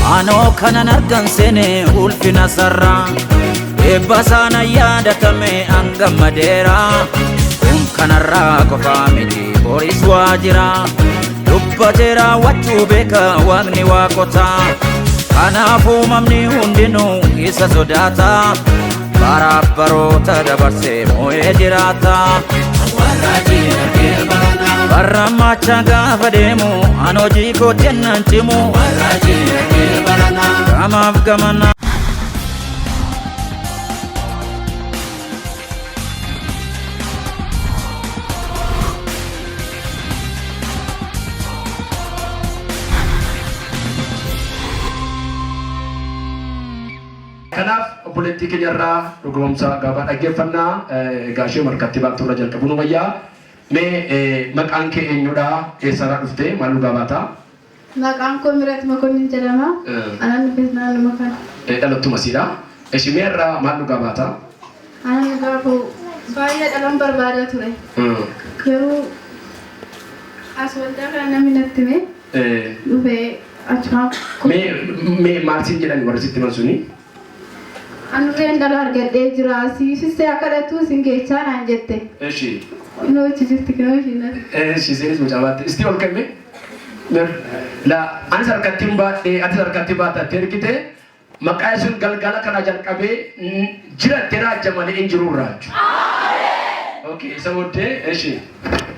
Ano kanan argan sene ulfina sarra Ebbasana yadatame anga madera kanarra kofa miti boris wajira Dubbatera wachu beka wagni wakota Kanafu mamni hundinu isa sodata Barabbarota dabarse moe jirata Barra macha gafa demu anoji ko tennantimu Gamaf gamana Kanaaf obboleettii keenyarraa dhugumsa gabaa dhaggeeffannaa gaashee markattibaatti turra jalqabuun wayyaa mee maqaan kee eenyudha eessarraa dhufte maal dhugaa baata? Maqaan koo Mirat Makonnin jedhama. Anaan dhufes naannuma kana. Dhalattuu masiidha. Meerraa maal dhugaa baata? Anaan dhugaa koo baay'ee dhalan barbaadaa ture. Garuu as waldaa kana namni natti hime dhufee achumaa. Mee maal siin jedhani warri sitti himan suni? Anurreen dhala argadhee jira. Siifisee akka dhattuu sin geechaa naan jette. Eshi. Inoo jirti kinoo ishiin. Eshi seenis mucaa baatte. Isti ol kenne? La anis harkatti baadhee ati harkatti baatattee ergite maqaa sun galgala kana jalqabee jirattee raajjamanii hin jiru raaju. Okay, isa booddee eshi.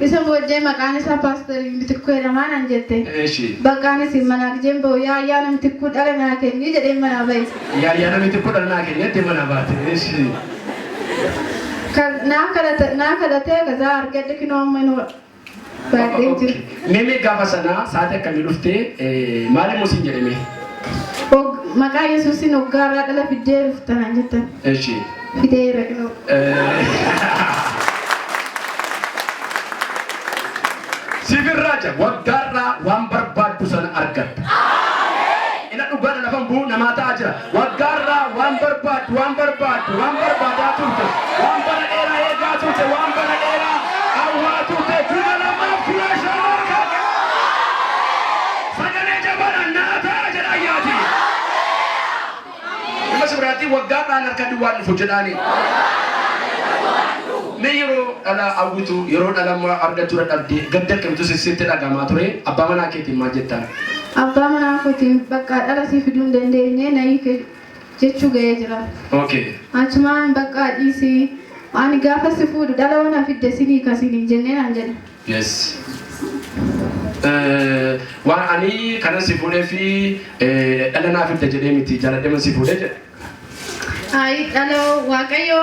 Isa booddee maqaan isaa paasterii Mitikkuu jedhamaa naan jette. Eshi. Baqqaanis mana jembo yaa Mitikkuu dhala naa kenni jedhee mana baay'ise. Yaa Mitikkuu dhala naa kenni jedhee mana baate. Eshi. Naa kadhatee gaza argadde kinoo ammayinoo baay'ee jiru. Mee gaafa sanaa sa'aatii akkamii dhuftee maali musiin jedhame? Maqaa Yesuusin hoggaarraa dhala fiddee dhuftan naan jettan. Eshi. Fidee rakkoo. Sifirraja waggaarraa waan barbaaddu sana argatta. Ina dhugaadha lafan bu'u namaa ta'aa jira. Waggaarraa waan barbaadaa turte. Waan bara dheeraa eegaa turte. Waan bara dheeraa hawwaa turte. Kuma lamaa fuula shamarra. Sagalee jabana naa ta'a jedha ayyaati. Nama sibiraatti waggaarraan harka duwwaan dhufu jedhaani. Yeroo dhala hawwitu yeroo dhala argachuu dadhabdee gadda akkamitu sitti dhagamaa ture abbaa manaa keetiin maal jettaan? Abbaa manaa kootiin bakka dhala sii fiduu hin dandeenye na hiike jechuu ga'ee jira. Okay. Achumaan bakka dhiisii ani gaafa si fuudhu dhala wana fidde sinii kasiniin jennee naan jedhe. Yes. Waan ani kanan si fuudhee fi dhala naa fidde jedhee miti jaaladhee si fuudhee jedhe. Ayi dhala waaqayyo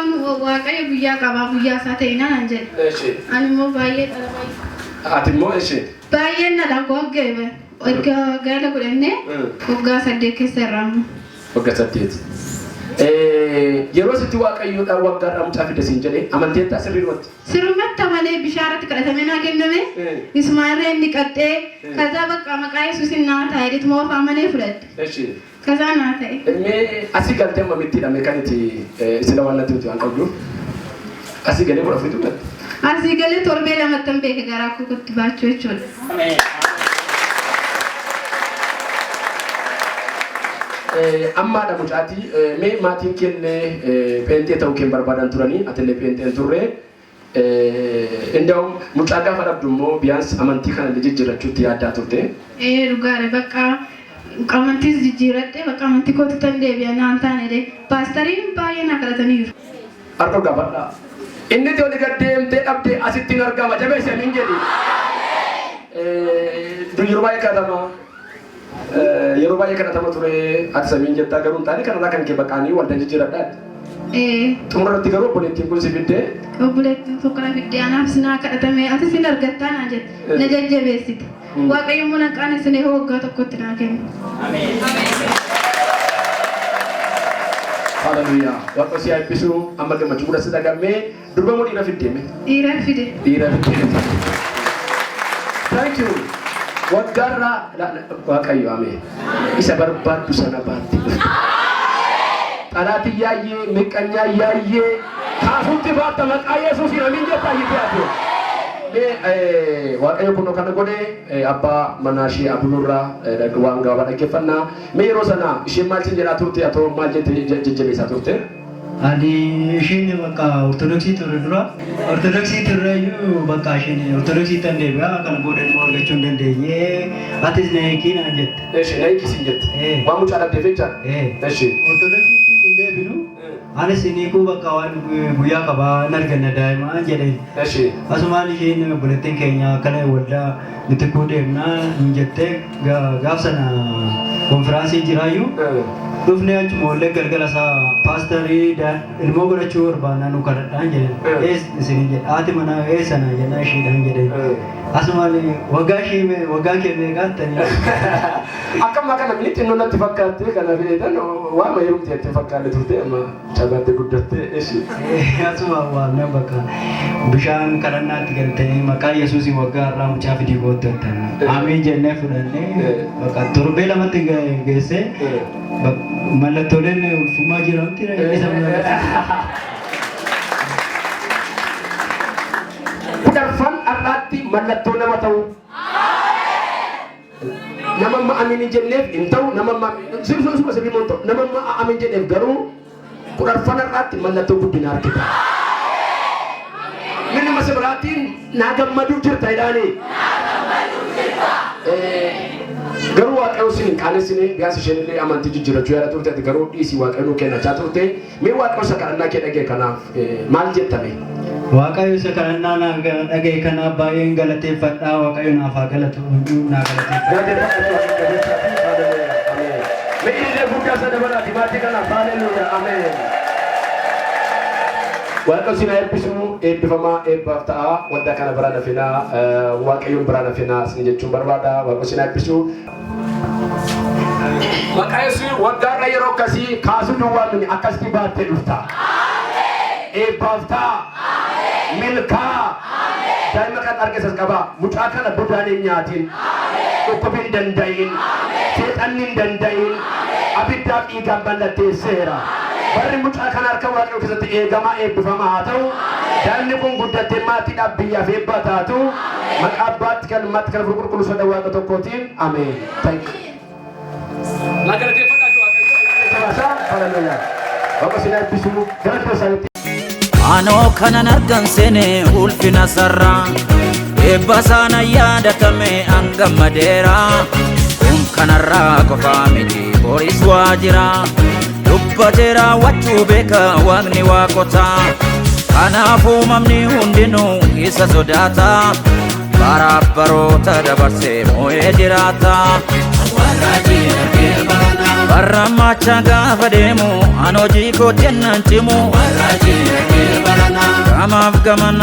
guyyaa qabaa guyyaa isaa ta'e naan jedhe. Eshi. Ani immoo baay'ee dhala baay'ee. Ati immoo eshi. Baay'ee na dhagooggeebe. Gaala godhannee waggaa 8 keessa irraamu. Waggaa 8. Yeroo sitti waaqayyoodhaan waggaadhaan mucaa fidde siin jedhee amanteettaa sirriirratti? Sirrumatti amalee bishaarratti kadhatamee naa kenname. Ismaarree inni qaxxee kaza bakka maqaa Yesuusin naa taa'e dhit moo amanee fudhadhe. Eshi. Kaza naa ta'e. Mee asii galtee mamittiidha mee kan itti sila waan natti nuti waan qabduuf asii galee godha fitu gala. Asii galee torbee lamattan beeke garaa kukutti baachuu jechuudha. Ammaadha mucaati mee maatiin keellee peentee ta'uu keen barbaadan turanii atillee peenteen turre inda'u mucaa gaafa dhabdu immoo biyaans amantii kana jijjiirrachuutti yaaddaa turte. Dhugaadha bakka amantiis jijjiirradhe bakka amantii kootu tan deebi'a naan taane paastariin baay'ee naa kadhataniiru. Harka gaafadha. Inni tole gaddeemtee dhabdee asittiin argama jabeessan hin jedhi. Yeroo baay'ee kadhatama ture ati samiin jettaa garuu hin taane kanarraa kan kee baqaanii waldaa jijjiiradhaati. Xumurratti garuu obboleettiin kun si fiddee. Obboleettiin tokko na fiddee anaaf sinaa kadhatame ati sin argattaa naa jette na jajjabeessite. Waaqayyo immoo naqaan isin waggaa tokkotti naa kennu. Hallelujah. Waaqa si eebbisu amma gammachuu guddaa si dhagammee durba moo dhiira fiddeeme? Dhiira fide. Dhiira fiddeeme. Thank you. Waggaarraa waaqayyo amee isa barbaaddu sana baatti. Xalaati yaayyee miqqanyaa yaayyee kaafuutti baatta maqaa Yesuusiin amiin jettaa hiitee ati. waaqayyo kun kana godhe abbaa manaa ishee abulurraa waan gabaabaa dhaggeeffannaa. Mee yeroo sana isheen maal siin jedhaa turte atoo maal jettee jajjabeessaa turte? Ani isheen bakka ortodoksii turre dura ortodoksii turreeyyuu bakka isheen ortodoksii tan deebi'a kana booda immoo argachuu hin dandeenye atis na hiikii naan jette. Eeshi na hiikii siin jette. Waan mucaa dhabdeef jecha. Eeshi. Ortodoksiitti siin deebinu anis hiikuu bakka waan guyyaa qabaa hin arganne daa'imaa jedheen. Eeshi. Asumaan isheen bulettiin keenya kana waldaa mitikuu deemnaa hin jettee gaaf sana konfiraansii jiraayyuu. Dhufnee achuma wallee galgala isaa paastarii ilmoo godhachuu barbaannaa nu kadhadhaan jedhan isin jedhe haati manaa eessana jennaa isheedhaan jedhe asumaan waggaa kee meeqaattanii akkam akka namni xinnoo natti fakkaatte kana fideetan waan heerumti jettee fakkaatte turte amma cabaatti guddatte eessi asumaan waamna bakka bishaan kadhannaatti galtee maqaa Yesuusii waggaa irraa mucaa fidii gootte jettan amiin jennee fudhannee bakka torbee lamatti geessee mallattooleen ulfummaa jiramti isa kudarfan arraatti mallattoo nama ta'u nama amiin jenneef hin ta'u nama sirriimoo ta'u nama amiin jenneef garuu kudarfan arraatti mallattoo guddina argita. Minni masa biraatiin naa gammaduu jirta jedhaanii. Garuu waaqayyo sin qaanessinee biyaas isheenillee amantii jijjiirachuu yaada turte garuu dhiisii waaqayyo nuu kennachaa turte mee waaqayyo isa kadhannaa kee dhagee kanaaf maal jettame? Waaqayyo isa kadhannaa naa dhagee kanaaf baay'een galateeffadhaa waaqayyo naaf haa galatu naa galateeffadhaa. Mee illee guddaa isa dabalaati maatii kanaaf haaleluyyaa ameen. Waaqayyo sin eebbisuu eebbifamaa eebbaaf ta'a waldaa kana biraan hafinaa waaqayyoon biraan hafinaa sin jechuun barbaada waaqayyo sin eebbisuu. Maqaa Yesuus waggaarra yeroo akkasii kaasuu duwwaa mini akkasitti baattee dhufta. Eebbaaf ta'a. Milkaa. Daa'ima kan argeessas qaba. Mucaa kana budaan hin nyaatin. Dhukkubi hin danda'in. Seexanni hin danda'in. Abiddaaf dhiigaan mallatteesseera. Barri mucaa kana harka waaqayyoo keessatti eegamaa eebbifamaa haa ta'u. Daa'imni kun guddattee maatiidhaaf biyyaaf eebbaa taatu. Maqaa abbaatti kan maatti kan qulqulluu sodaa waaqa tokkootiin ameen. Anoo kanan argan seene ulfina sarraa eebba sana yaadatame angamadeera kun kanarraa qofaa miti boris waa jira dubbateera wachuu beeka waaqni waaqota kanaafuu mamni hundinuu isa sodaata baroota dabarsee moo'ee jiraata. Barra macha gaafa deemu an hojii kootti nan cimu gamaaf gamana